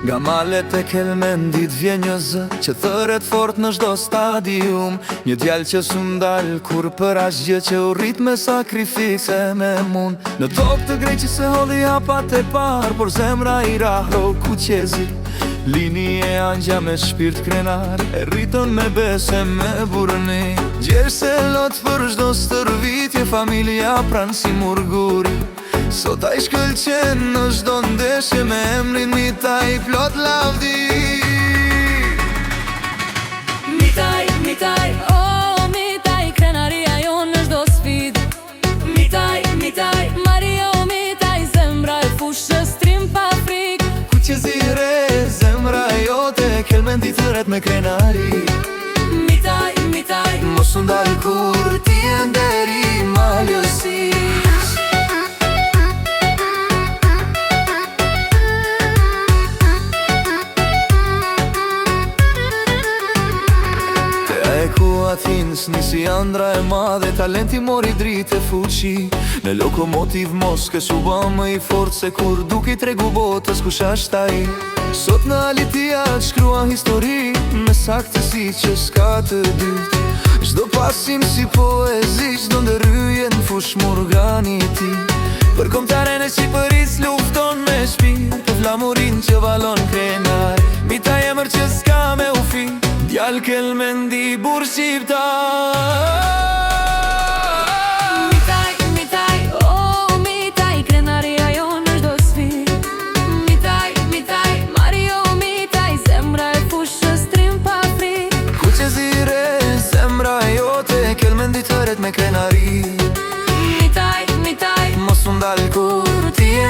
Nga malet e Kelmendit vjen një zë që thëret fort në çdo stadium. Një djalë që s'u ndal kur për asgjë, që u rrit me sakrifice me mund. Në tokë të Greqis se hodhi hapat e par, por zemra i rahro kuqezi. Lini e angja me shpirt krenar, e rritën me bese me burni. Gjerë se lot për çdo stërvitje, familja pranë si murguri. Sot a i shkëlqen në çdo ndeshje, me emrin Mitaj plot lavdi. Mitaj, Mitaj, oh Mitaj, krenaria jon në çdo sfidë. Mitaj, Mitaj, Mario Mitaj, zemra e fushës trim pa frikë. Kuqezire, zemra jote, Kelmendit thëret me krenari. Mitaj, Mitaj, mos u ndal kur ti e nderi malësi. Athinës nisi andra e madhe, talenti mori dritë e fuqi. Në lokomotiv Moskës u bë më i fort se kur duki tregu botës kush është ai. Sot në Alitia shkrua histori me saktësi që s'ka të dytë. Çdo pasim si poezi, çdo ndërhyje në fush murgani i tij. Për kombëtaren e Shqipërisë lufton me shpirt, për flamurin që vallon krenar. Mitaj emër që s'ka me u fi, djalë Kelmendi burr shqiptar. Mitaj, Mitaj, oh Mitaj, krenaria jon në çdo sfidë. Mitaj, Mitaj, Mario Mitaj, zemra e fushës trim pa frikë. Kuqezire, zemra jote, Kelmendit thëret me krenari. Mitaj, Mitaj, mos u ndal kur ti e